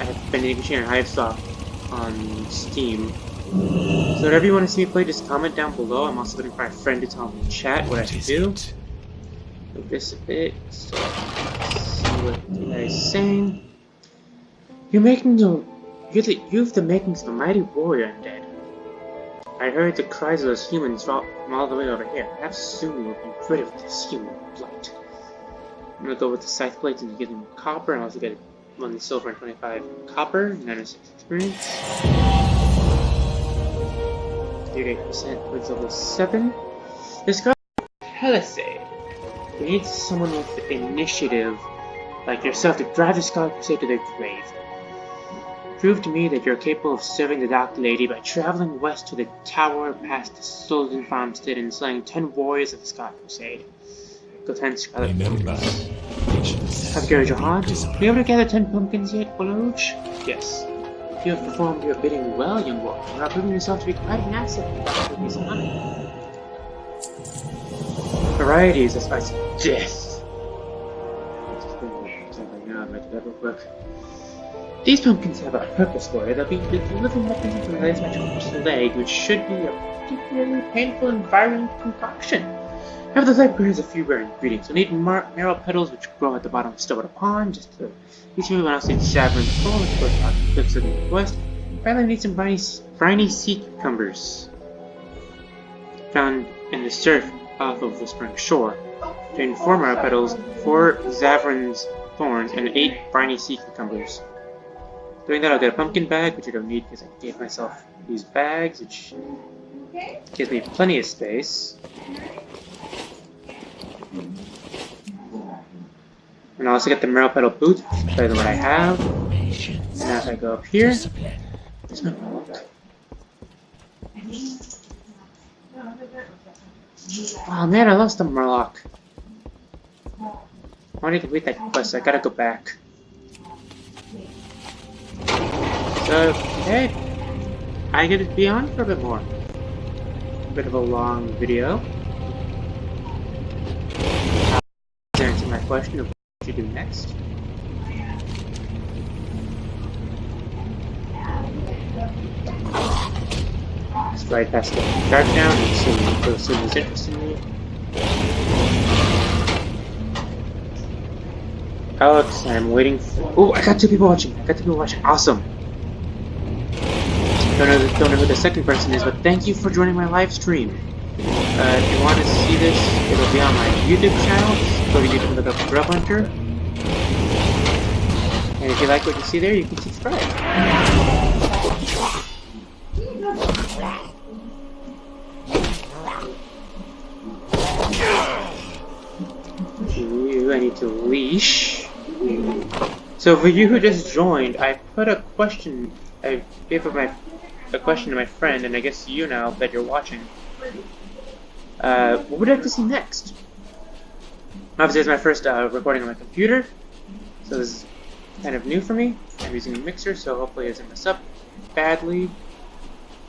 have Vending Machine and Hivestock on Steam. So whatever you want to see me play, just comment down below. I'm also looking for a friend to tell me in chat what I should do. Move this a bit, so let's see what you guys are saying. You have the makings of a mighty warrior, undead. I heard the cries of those humans from all the way over here. Perhaps soon we'll be rid of this human blight. I'm gonna go with the scythe plates and give them copper, and also get 1 silver and 25 copper, 96 experience. 38% towards level 7. Discover Palisade. We need someone with initiative like yourself to drive the Scarlet Crusade to their grave. Prove to me that you're capable of serving the Dark Lady by traveling west to the tower past the Sultan Farmstead and slaying 10 warriors of the Scarlet Crusade. Go 10 Scarlet Remember, patience. Have carried your heart. Were you able to gather 10 pumpkins yet, Walloge? Yes. You have performed your bidding well, young warrior. You are proving yourself to be quite an asset in the Dark Army. Varieties of spice of death. These pumpkins have a purpose for you. They'll be the living mechanism from the magical leg, which should be a particularly painful and violent concoction. However, the leg bears a few rare ingredients. You'll need marrow petals, which grow at the bottom of Stillwater Pond, just to each of you will also need Saverin's Thorn, which grows out the cliffs of the northwest. Finally, need some briny sea cucumbers found in the surf off of Whispering Shore. Obtain 4 marrow petals, 4 Zavrin's thorns, and 8 briny sea cucumbers. Doing that, I'll get a pumpkin bag, which I don't need because I gave myself these bags, which gives me plenty of space. And I also get the marrow petal boots, which is better than what I have. And now if I go up here, there's no Murloc. Oh man, I lost the Murloc. I wanted to complete that quest, so I gotta go back. So, okay, I get to be on for a bit more. A bit of a long video. my question of what you do next. Just right past the dark down, and assume he's interested in me. Alex, I'm waiting for. Oh, I got 2 people watching. Awesome. Don't know who the second person is, but thank you for joining my live stream. If you want to see this, it'll be on my YouTube channel. Just go to YouTube and look up Grub Hunter. And if you like what you see there, you can subscribe. I need to leash. So for you who just joined, I put a question. I gave a question to my friend, and I guess you now that you're watching. What would you like to see next? Obviously, it's my first recording on my computer, so this is kind of new for me. I'm using a mixer, so hopefully it doesn't mess up badly.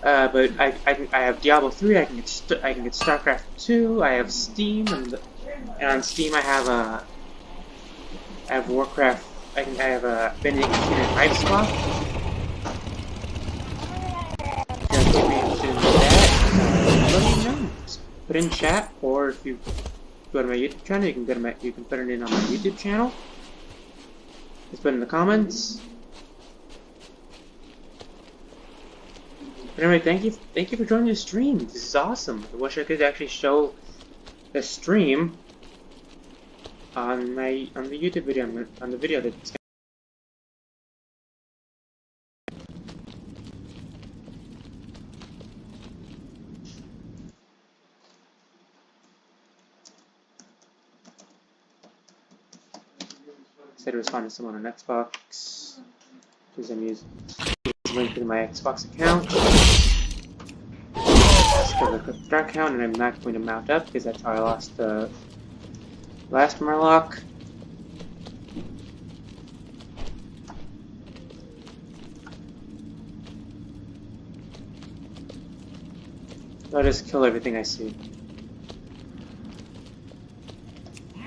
But I have Diablo 3. I can get StarCraft 2. I have Steam, and on Steam I have Warcraft. I have a Benedict and Hype Swap. If you're interested in that, let me know. Just put in chat, or if you go to my YouTube channel, you can put it in on my YouTube channel. Just put it in the comments. But anyway, thank you for joining the stream. This is awesome. I wish I could actually show the stream on the YouTube video, on the video that's said to respond to someone on Xbox because I'm using link to my Xbox account. Let's go look up the dark count, and I'm not going to mount up because that's how I lost the last Murloc. I'll just kill everything I see.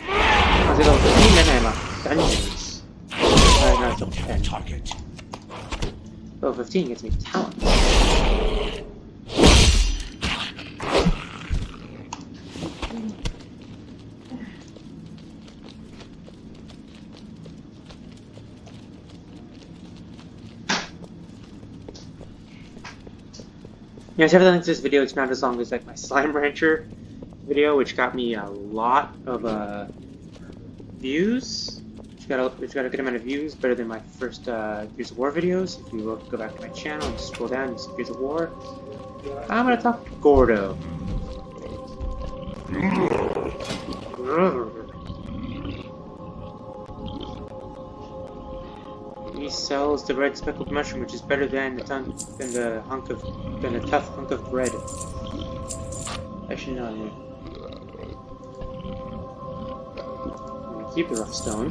I'll level 15 and I'm off dungeons. Not level 10. Target. Level 15 gets me talent. Yeah, so everything in this video, it's not as long as like my Slime Rancher video, which got me a lot of views. Which got a good amount of views, better than my first Gears of War videos. If you go back to my channel and scroll down, you see Gears of War. I'm gonna talk to Gordo. He sells the red speckled mushroom, which is better than the tough hunk of bread. Actually, no. I'm gonna keep the rough stone,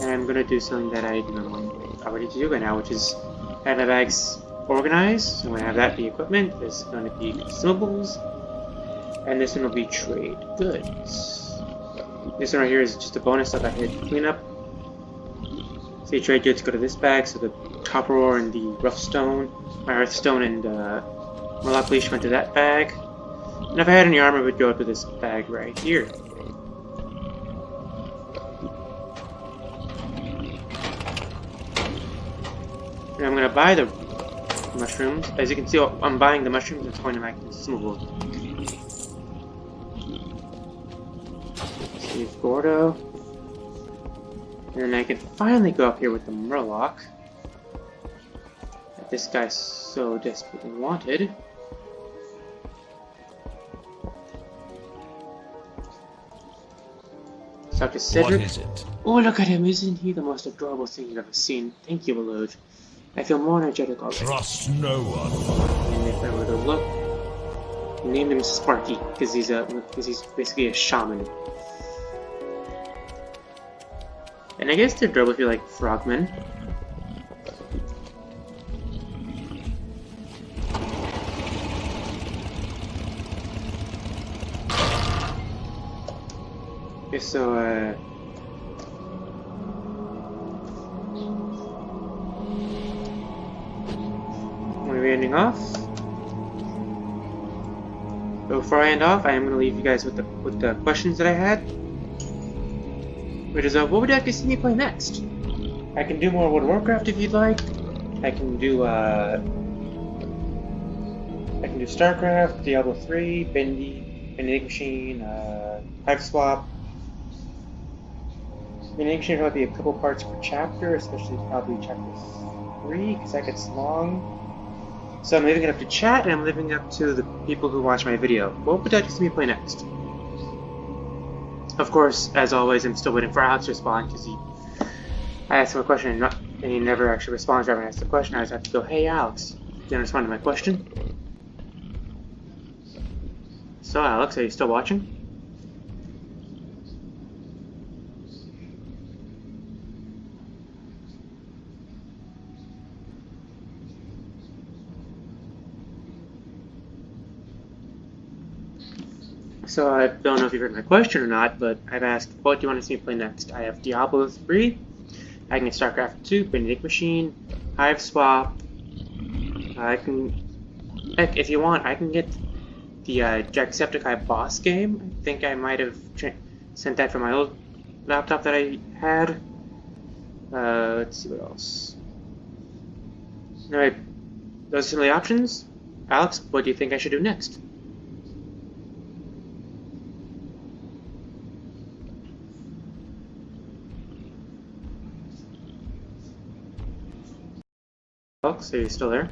and I'm gonna do something that I already do by now, which is have my bags organized. So I'm gonna have that be equipment. This is gonna be consumables, and this one will be trade goods. This one right here is just a bonus stuff I had to clean up. So you trade goods go to this bag, so the copper ore and the rough stone, my earth stone and Murloc leash went to that bag. And if I had any armor, it would go to this bag right here. And I'm gonna buy the mushrooms. As you can see, I'm buying the mushrooms. It's going to my consumable. Save Gordo. And then I can finally go up here with the Murloc that this guy so desperately wanted. Talk to Cedric. What is it? Oh, look at him! Isn't he the most adorable thing you've ever seen? Thank you, Walloge. I feel more energetic already. Trust no one. And if I were to look, name him Sparky because he's basically a shaman. And I guess they're adorable if you like frogmen. Okay, so, we're ending off. But before I end off, I am going to leave you guys with the questions that I had. Which is, what would you like to see me play next? I can do more World of Warcraft if you'd like. I can do StarCraft, Diablo 3, Vending Machine, Hive Swap. Vending Machine will be a couple parts per chapter, especially probably chapter 3, because that gets long. So I'm leaving it up to chat, and I'm leaving it up to the people who watch my video. What would you like to see me play next? Of course, as always, I'm still waiting for Alex to respond, because I asked him a question and he never actually responds right when I ask the question. I just have to go, hey Alex, can you respond to my question? So Alex, are you still watching? So I don't know if you heard my question or not, but I've asked, what do you want to see me play next? I have Diablo 3, I can get StarCraft 2, Vending Machine, Hive Swap. I can, heck, if you want, I can get the Jacksepticeye boss game. I think I might have sent that from my old laptop that I had. Let's see what else. Alright, those are some of the options. Alex, what do you think I should do next? Alex, are you still there?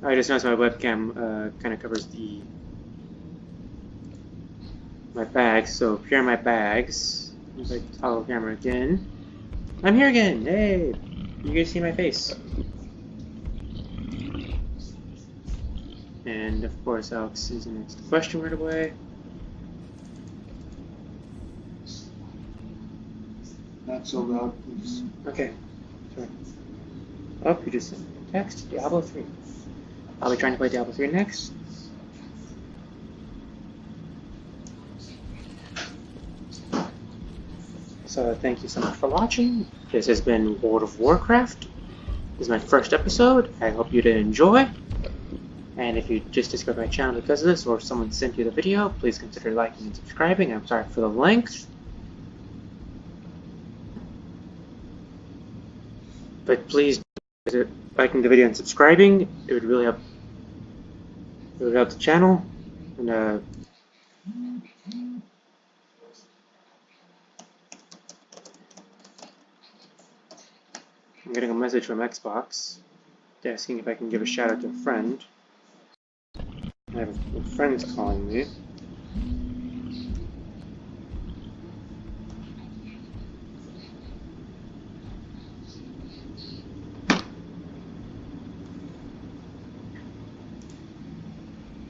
I just noticed my webcam kind of covers my bags, so here are my bags. If I toggle camera again, I'm here again. Hey, you guys see my face? And of course, Alex is in the question right away. Not so loud, please. Okay. Sorry. Oh, you just sent me a text. Diablo 3. I'll be trying to play Diablo 3 next. So thank you so much for watching. This has been World of Warcraft. This is my first episode. I hope you did enjoy. And if you just discovered my channel because of this, or someone sent you the video, please consider liking and subscribing. I'm sorry for the length, but please consider liking the video and subscribing. It would really help. It would help the channel. And I'm getting a message from Xbox asking if I can give a shout out to a friend. I have a friend's calling me.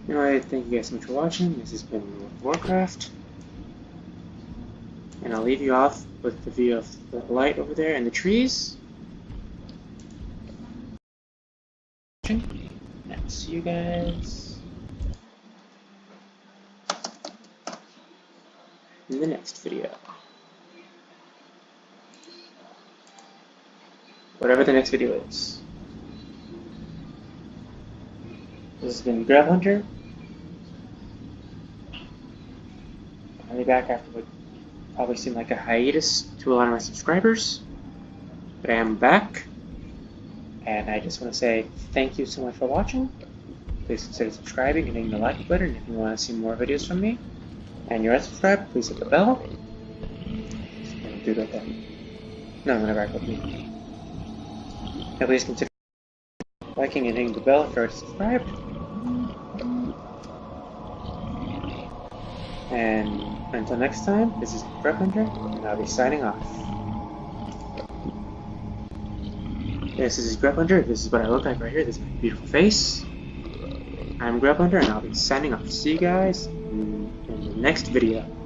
Anyway, thank you guys so much for watching. This has been World of Warcraft. And I'll leave you off with the view of the light over there and the trees. And I'll see you guys in the next video. Whatever the next video is. This has been Grub Hunter. I'll be back after what probably seemed like a hiatus to a lot of my subscribers. But I am back. And I just want to say thank you so much for watching. Please consider subscribing and hitting the like button if you want to see more videos from me. And you're not subscribed, please hit the bell. And do like that. No, whenever I put me. And please consider liking and hitting the bell if you're already subscribed. And until next time, this is Grub Hunter, and I'll be signing off. Yes, this is Grub Hunter. This is what I look like right here. This is my beautiful face. I'm Grub Hunter, and I'll be signing off. See you guys in the next video.